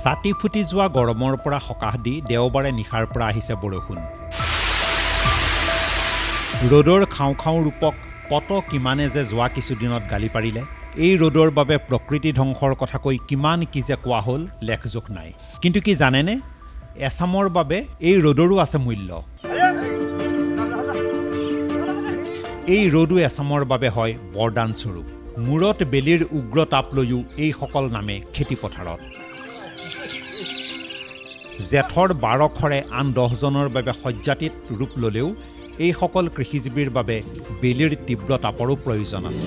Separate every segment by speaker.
Speaker 1: ছাতি ফুটি যোৱা গৰমৰ পৰা সকাহ দি দেওবাৰে নিশাৰ পৰা আহিছে বৰষুণ। ৰ'দৰ খাওঁ খাওঁ ৰূপক কত কিমানে যে যোৱা কিছুদিনত গালি পাৰিলে। এই ৰ'দৰ বাবে প্ৰকৃতি ধ্বংসৰ কথা কৈ কিমান কি যে কোৱা হ'ল লেখজোখ নাই। কিন্তু কি জানেনে, এছামৰ বাবে এই ৰ'দৰো আছে মূল্য। এই ৰ'দো এছামৰ বাবে হয় বৰদান স্বৰূপ। মূৰত বেলিৰ উগ্ৰ তাপ লৈও এইসকল নামে খেতিপথাৰত। জেঠৰ 12 খৰে আন 10 জনৰ বাবে শয্যাতীত ৰূপ ল'লেও এইসকল কৃষিজীৱীৰ বাবে বেলিৰ তীব্ৰ তাপৰো প্ৰয়োজন আছে।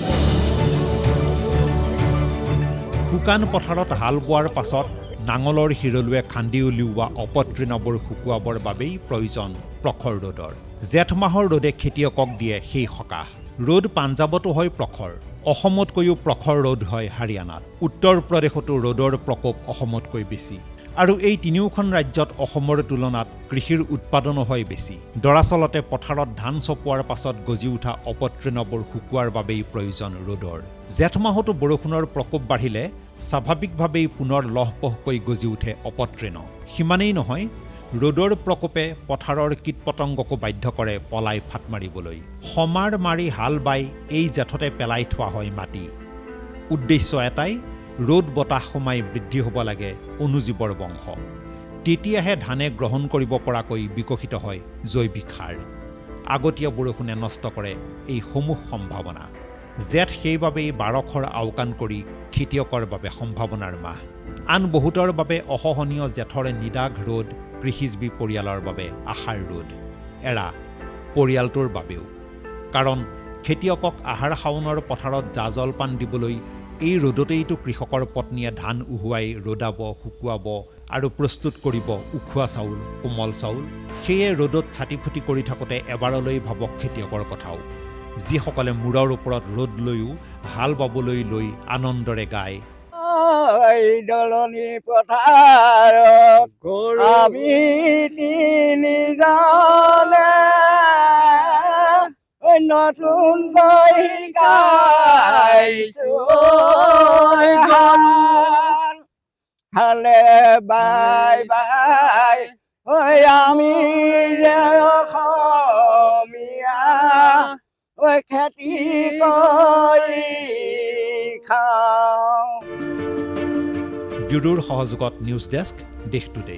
Speaker 1: শুকান পথাৰত হাল বোৱাৰ পাছত নাঙলৰ শিৰলুৱে খান্দি উলিওৱা অপতৃণবোৰ শুকুৱাবৰ বাবেই প্ৰয়োজন প্ৰখৰ ৰ'দৰ। জেঠ মাহৰ ৰ'দে খেতিয়কক দিয়ে সেই সকাহ। ৰ'দ পাঞ্জাৱতো হয় প্ৰখৰ, অসমতকৈও প্ৰখৰ ৰ'দ হয় হাৰিয়ানাত। উত্তৰ প্ৰদেশতো ৰ'দৰ প্ৰকোপ অসমতকৈ বেছি। আৰু এই তিনিওখন ৰাজ্যত অসমৰ তুলনাত কৃষিৰ উৎপাদনো হয় বেছি। দৰাচলতে পথাৰত ধান চপোৱাৰ পাছত গজি উঠা অপতৃণবোৰ শুকুৱাৰ বাবেই প্ৰয়োজন ৰ'দৰ। জেঠ মাহতো বৰষুণৰ প্ৰকোপ বাঢ়িলে স্বাভাৱিকভাৱেই পুনৰ লহপহকৈ গজি উঠে অপতৃণ। সিমানেই নহয়, ৰ'দৰ প্ৰকোপে পথাৰৰ কীট পতংগকো বাধ্য কৰে পলাই ফাট মাৰিবলৈ। সমাৰ মাৰি হাল বাই এই জেঠতে পেলাই থোৱা হয় মাটি। উদ্দেশ্য এটাই, ৰ'দ বতাহ সোমাই বৃদ্ধি হ'ব লাগে অনুজীৱৰ বংশ। তেতিয়াহে ধানে গ্ৰহণ কৰিব পৰাকৈ বিকশিত হয় জৈৱিক সাৰ। আগতীয়া বৰষুণে নষ্ট কৰে এই সমূহ সম্ভাৱনা। জেঠ সেইবাবেই 12 খৰ আওকাণ কৰি খেতিয়কৰ বাবে সম্ভাৱনাৰ মাহ। আন বহুতৰ বাবে অসহনীয় জেঠৰ নিদাঘ ৰ'দ কৃষিজীৱী পৰিয়ালৰ বাবে আশাৰ ৰ'দ। এৰা পৰিয়ালটোৰ বাবেও। কাৰণ খেতিয়কক আহাৰ শাওনৰ পথাৰত জা জলপান দিবলৈ এই ৰ'দতেইতো কৃষকৰ পত্নীয়ে ধান উহুৱাই ৰ'দাব, শুকুৱাব আৰু প্ৰস্তুত কৰিব উখোৱা চাউল, কোমল চাউল। সেয়ে ৰ'দত ছাতি ফুটি কৰি থাকোঁতে এবাৰলৈ ভাবক খেতিয়কৰ কথাও, যিসকলে মূৰৰ ওপৰত ৰ'দ লৈও হাল বাবলৈ লৈ আনন্দৰে গায়,
Speaker 2: দলনি পথাৰত আমি তিনিজনে নতুনকৈ গাইছো হালে বাই বাই আমি যে অসমীয়া খেতি কৰি খাওঁ।
Speaker 1: ব্যুৰোৰ সহযোগত নিউজ ডেস্ক, দেশ টুডে।